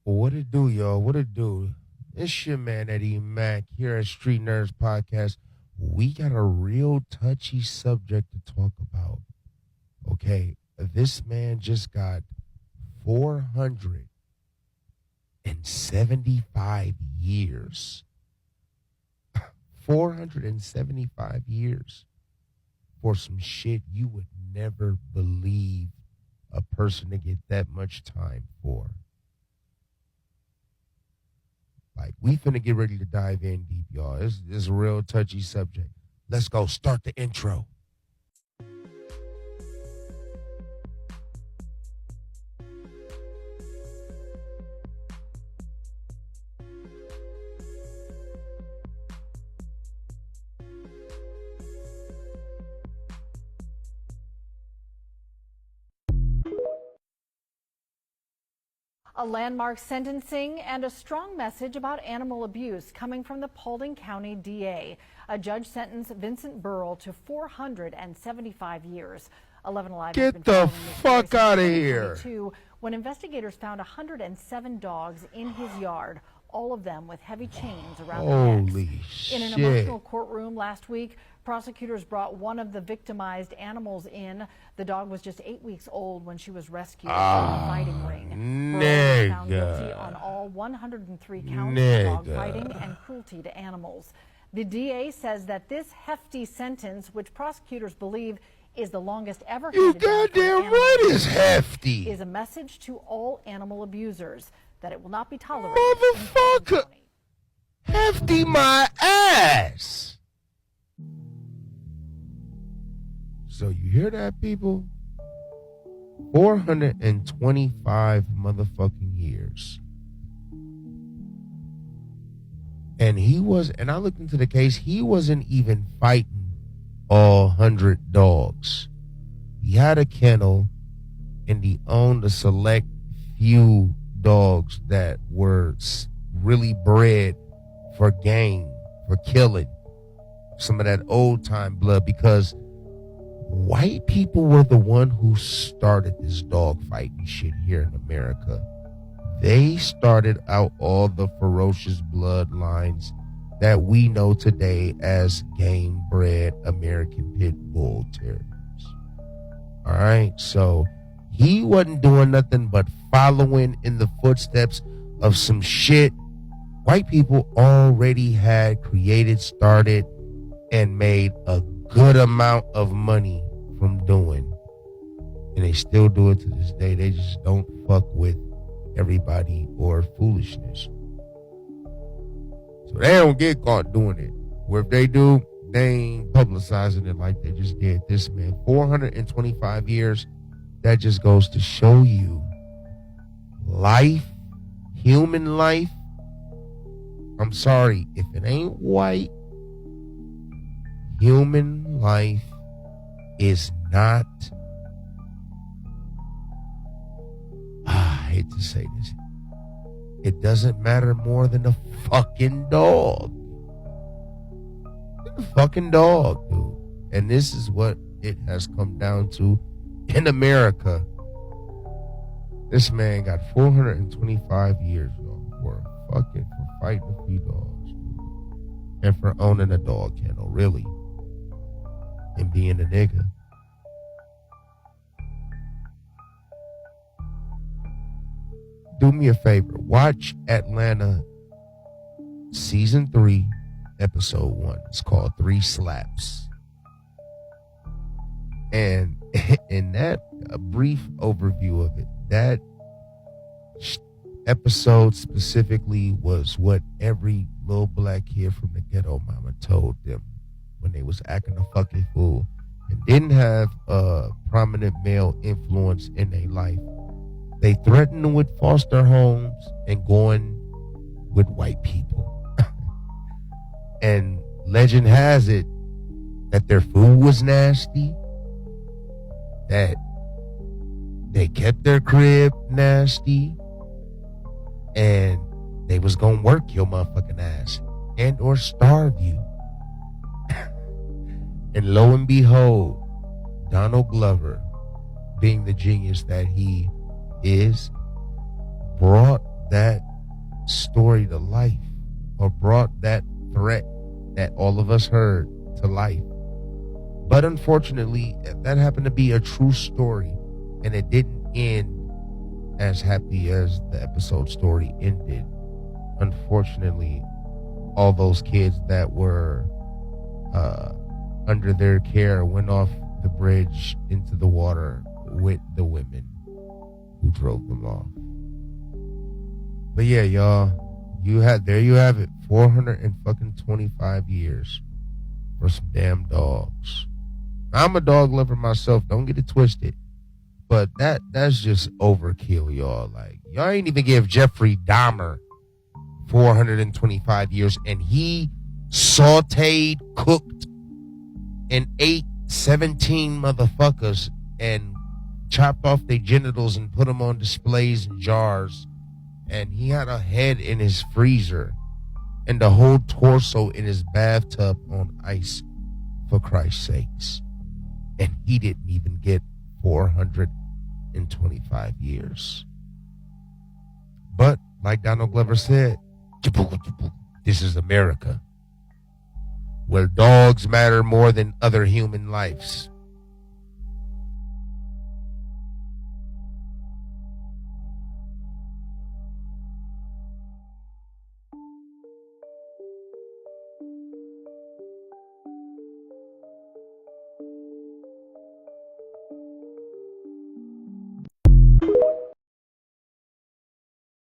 What it do, y'all? What it do? It's your man Eddie Mac here at Street Nerds Podcast. We got a real touchy subject to talk about. Okay, this man just got 475 years. 475 years for some shit you would never believe a person to get that much time for. Like, we finna get ready to dive in deep, y'all. It's a real touchy subject. Let's go. Start the intro. A landmark sentencing and a strong message about animal abuse coming from the Paulding County DA. A judge sentenced Vincent Burrell to 475 years. 11 Alive has been Get the following this fuck story out of since here. 2022, when investigators found 107 dogs in his yard, all of them with heavy chains around their necks. Holy In an shit. emotional courtroom last week, prosecutors brought one of the victimized animals in. The dog was just 8 weeks old when she was rescued from a fighting ring. Burrell was found guilty on all 103 counts of dog fighting and cruelty to animals. The DA says that this hefty sentence, which prosecutors believe is the longest ever You handed down for goddamn animal right abuse, it's hefty. is a message to all animal abusers that it will not be tolerated. Motherfucker. Hefty my ass. So you hear that, people? 425 motherfucking years. And I looked into the case, he wasn't even fighting all 100 dogs. He had a kennel and he owned a select few dogs that were really bred for game, for killing. Some of that old time blood, because white people were the one who started this dog fighting shit here in America. They started out all the ferocious bloodlines that we know today as game bred American pit bull terriers. All right, so he wasn't doing nothing but following in the footsteps of some shit white people already had created, started, and made a good amount of money from doing. And they still do it to this day. They just don't fuck with everybody or foolishness. So they don't get caught doing it. Or if they do, they ain't publicizing it like they just did this man. 425 years. That just goes to show you life, human life. I'm sorry, if it ain't white, human life is not, I hate to say this, it doesn't matter more than a fucking dog. A fucking dog, dude. And this is what it has come down to in America. This man got 425 years, y'all, for fighting a few dogs, dude. And for owning a dog kennel, really. And being a nigga. Do me a favor. Watch Atlanta Season 3, Episode 1. It's called 3 Slaps. And in that a brief overview of it, that episode specifically was what every little black kid from the ghetto mama told them when they was acting a fucking fool and didn't have a prominent male influence in their life. They threatened with foster homes and going with white people. And legend has it that their food was nasty, that they kept their crib nasty, and they was gonna work your motherfucking ass and or starve you. And lo and behold, Donald Glover, being the genius that he is, brought that story to life, or brought that threat that all of us heard to life. But unfortunately, that happened to be a true story, and it didn't end as happy as the episode story ended. Unfortunately, all those kids that were under their care went off the bridge into the water with the women who drove them off. But yeah, y'all, there you have it, 425 years for some damn dogs. I'm a dog lover myself, don't get it twisted, but that's just overkill, y'all. Like, y'all ain't even give Jeffrey Dahmer 425 years, and he sauteed, cooked, and ate 17 motherfuckers and chopped off their genitals and put them on displays in jars. And he had a head in his freezer and the whole torso in his bathtub on ice, for Christ's sakes. And he didn't even get 425 years. But like Donald Glover said, this is America, where dogs matter more than other human lives.